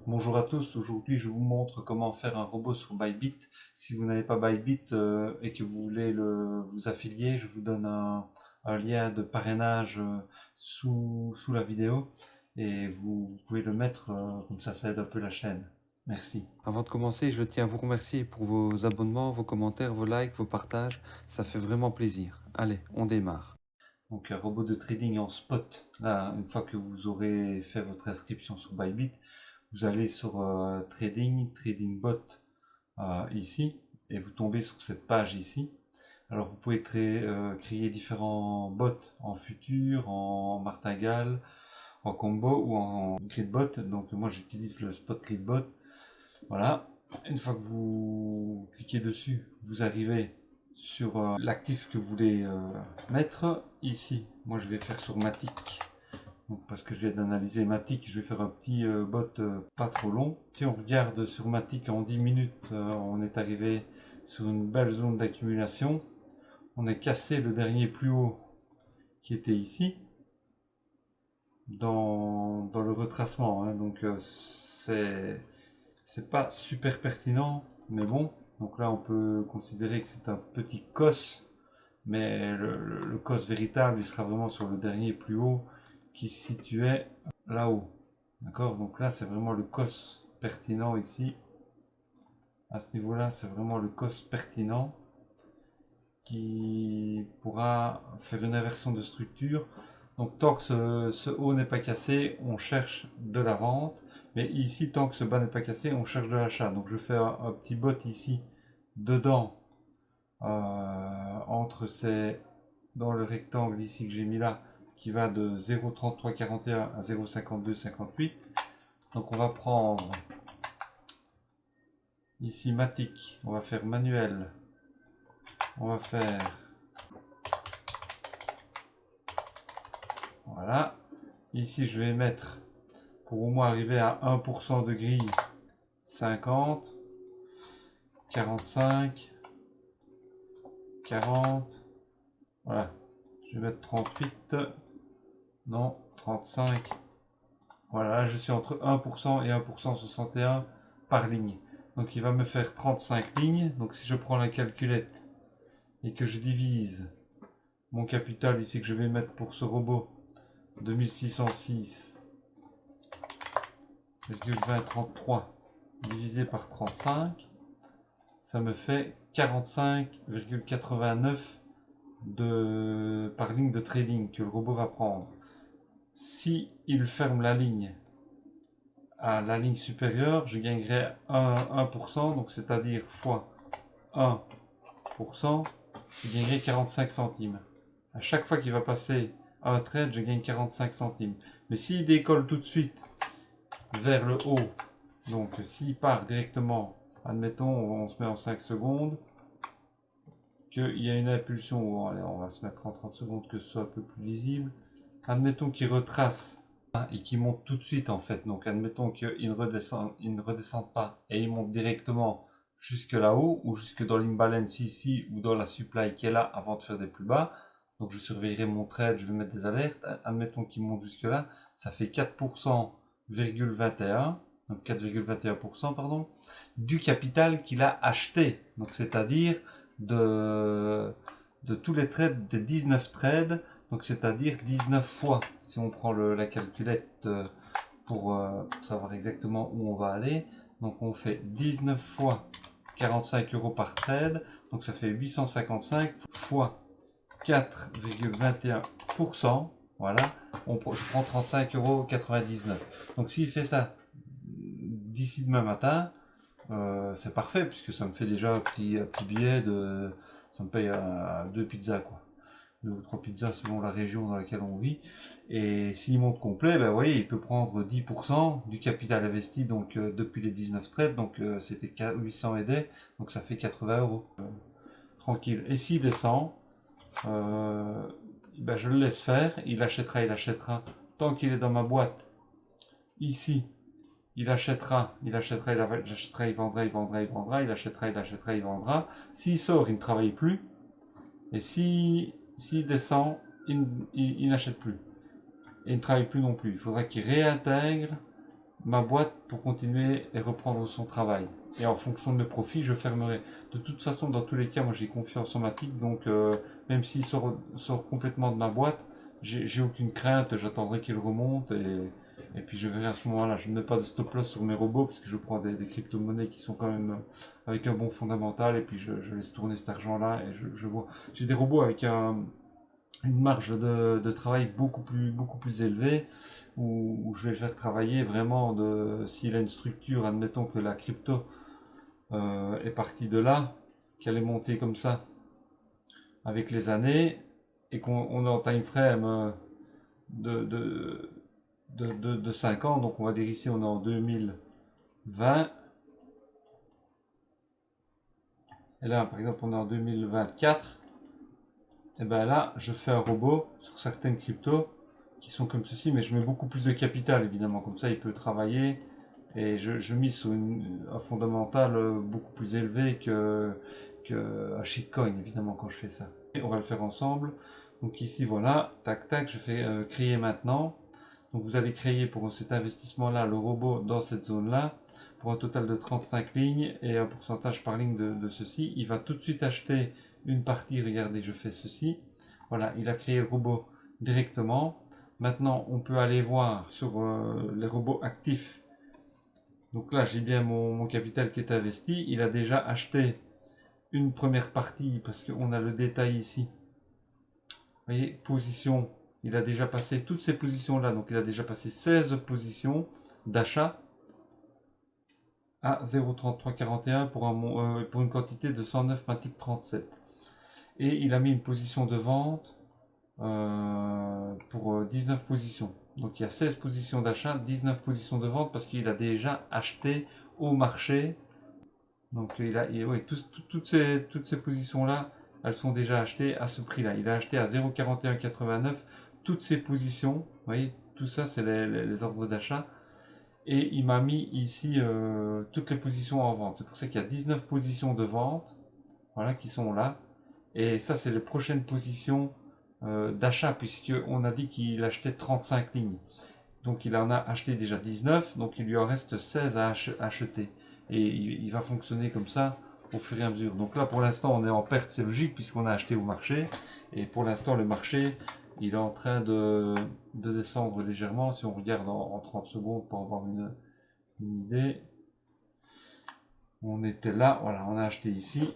Bonjour à tous, aujourd'hui je vous montre comment faire un robot sur Bybit. Si vous n'avez pas Bybit et que vous voulez vous affilier, je vous donne un lien de parrainage sous la vidéo et vous pouvez le mettre, comme ça aide un peu la chaîne. Merci. Avant de commencer, je tiens à vous remercier pour vos abonnements, vos commentaires, vos likes, vos partages, ça fait vraiment plaisir. Allez, on démarre. Donc un robot de trading en spot. Là, une fois que vous aurez fait votre inscription sur Bybit, vous allez sur Trading Bot ici, et vous tombez sur cette page ici. Alors vous pouvez créer différents bots en futur, en martingale, en combo ou en grid bot. Donc moi j'utilise le spot grid bot. Voilà. Une fois que vous cliquez dessus, vous arrivez sur l'actif que vous voulez mettre ici. Moi je vais faire sur Matic. Donc, parce que je viens d'analyser Matic, je vais faire un petit bot pas trop long. Si on regarde sur Matic en 10 minutes, on est arrivé sur une belle zone d'accumulation. On a cassé le dernier plus haut qui était ici, dans le retracement. Hein. Donc c'est pas super pertinent, mais bon. Donc là on peut considérer que c'est un petit cos, mais le cos véritable il sera vraiment sur le dernier plus haut qui se situait là-haut. D'accord. Donc là c'est vraiment le cos pertinent ici. À ce niveau-là c'est vraiment le cos pertinent qui pourra faire une inversion de structure. Donc tant que ce haut n'est pas cassé, on cherche de la vente. Mais ici, tant que ce bas n'est pas cassé, on cherche de l'achat. Donc je fais un petit bot ici, dedans, entre ces, dans le rectangle ici que j'ai mis là, qui va de 0,3341 à 0,5258. Donc on va prendre ici Matic, on va faire manuel, on va faire, voilà. Ici je vais mettre, pour au moins arriver à 1% de grille, 50, 45, 40, voilà. Je vais mettre 38, non, 35. Voilà, là je suis entre 1% et 1% 61 par ligne. Donc il va me faire 35 lignes. Donc si je prends la calculette et que je divise mon capital ici que je vais mettre pour ce robot, 2606,2033 divisé par 35, ça me fait 45,89 par ligne de trading que le robot va prendre. Si il ferme la ligne à la ligne supérieure, je gagnerai 1%, donc c'est-à-dire fois 1%, je gagnerai 45 centimes. À chaque fois qu'il va passer à un trade, je gagne 45 centimes. Mais s'il décolle tout de suite vers le haut, donc s'il part directement, admettons, on se met en 5 secondes, qu'il y a une impulsion, allez, on va se mettre en 30 secondes que ce soit un peu plus lisible. Admettons qu'il retrace et qu'il monte tout de suite en fait. Donc admettons qu'il ne redescend pas et il monte directement jusque là-haut ou jusque dans l'imbalance ici ou dans la supply qui est là avant de faire des plus bas. Donc je surveillerai mon trade, je vais mettre des alertes. Admettons qu'il monte jusque là, ça fait 4,21%, donc 4,21% pardon, du capital qu'il a acheté. Donc c'est-à-dire de tous les trades, des 19 trades, donc c'est-à-dire 19 fois. Si on prend la calculette pour savoir exactement où on va aller, donc on fait 19 fois 45 euros par trade, donc ça fait 855 fois 4,21%, voilà, je prends 35,99 euros. Donc s'il fait ça d'ici demain matin, c'est parfait puisque ça me fait déjà un petit billet de, ça me paye deux pizzas quoi, deux ou trois pizzas selon la région dans laquelle on vit. Et s'il monte complet, ben vous voyez, il peut prendre 10% du capital investi donc depuis les 19 trades, donc c'était 800 et des, donc ça fait 80 euros. Tranquille. Et s'il descend, ben je le laisse faire, il achètera tant qu'il est dans ma boîte ici. Il achètera, il achètera, il vendra, il vendra, il vendra, il achètera, il vendra. S'il sort, il ne travaille plus. Et s'il descend, il n'achète plus. Et il ne travaille plus non plus. Il faudra qu'il réintègre ma boîte pour continuer et reprendre son travail. Et en fonction de mes profits, je fermerai. De toute façon, dans tous les cas, moi j'ai confiance en Matic, donc même s'il sort complètement de ma boîte, j'ai aucune crainte, j'attendrai qu'il remonte et puis je verrai à ce moment-là. Je ne mets pas de stop loss sur mes robots parce que je prends des crypto-monnaies qui sont quand même avec un bon fondamental et puis je laisse tourner cet argent-là et je vois. J'ai des robots avec une marge de travail beaucoup plus élevée où je vais le faire travailler vraiment s'il a une structure, admettons que la crypto est partie de là, qu'elle est montée comme ça avec les années et qu'on est en time frame de, de, de 5 ans, donc on va dire ici on est en 2020 et là par exemple on est en 2024. Et bien là, je fais un robot sur certaines cryptos qui sont comme ceci, mais je mets beaucoup plus de capital évidemment, comme ça il peut travailler et je mise sur un fondamental beaucoup plus élevé que un shitcoin évidemment quand je fais ça. Et on va le faire ensemble. Donc ici voilà, tac tac, je fais créer maintenant. Donc vous allez créer pour cet investissement là le robot dans cette zone là pour un total de 35 lignes et un pourcentage par ligne de ceci. Il va tout de suite acheter une partie, regardez, je fais ceci. Voilà, il a créé le robot directement. Maintenant, on peut aller voir sur les robots actifs. Donc là, j'ai bien mon capital qui est investi. Il a déjà acheté une première partie parce qu'on a le détail ici. Vous voyez, position. Il a déjà passé toutes ces positions-là. Donc, il a déjà passé 16 positions d'achat à 0,3341 pour une quantité de 109 Matic 37. Et il a mis une position de vente pour 19 positions. Donc il y a 16 positions d'achat, 19 positions de vente parce qu'il a déjà acheté au marché. Donc oui, toutes ces positions-là, elles sont déjà achetées à ce prix-là. Il a acheté à 0,4189 toutes ces positions. Vous voyez, tout ça, c'est les ordres d'achat. Et il m'a mis ici toutes les positions en vente. C'est pour ça qu'il y a 19 positions de vente, voilà, qui sont là. Et ça, c'est les prochaines positions d'achat, puisqu'on a dit qu'il achetait 35 lignes. Donc il en a acheté déjà 19, donc il lui en reste 16 à acheter. Et il va fonctionner comme ça au fur et à mesure. Donc là, pour l'instant, on est en perte, c'est logique, puisqu'on a acheté au marché. Et pour l'instant, le marché, il est en train de descendre légèrement. Si on regarde en 30 secondes pour avoir une idée. On était là, voilà, on a acheté ici.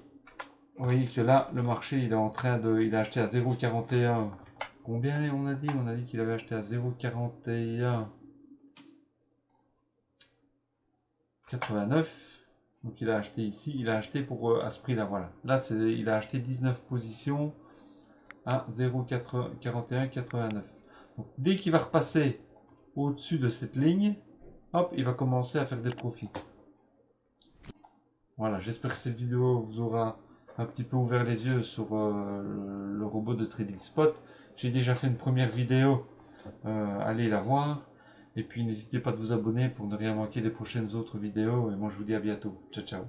Vous voyez que là, le marché, il est en train de... Il a acheté à 0,41. Combien on a dit? On a dit qu'il avait acheté à 0,41,89. Donc il a acheté ici. Il a acheté pour à ce prix-là, voilà. Là, il a acheté 19 positions à 0,41,89. Donc dès qu'il va repasser au-dessus de cette ligne, hop, il va commencer à faire des profits. Voilà, j'espère que cette vidéo vous aura un petit peu ouvert les yeux sur le robot de Trading Spot. J'ai déjà fait une première vidéo, allez la voir. Et puis n'hésitez pas à vous abonner pour ne rien manquer des prochaines autres vidéos. Et moi je vous dis à bientôt. Ciao ciao.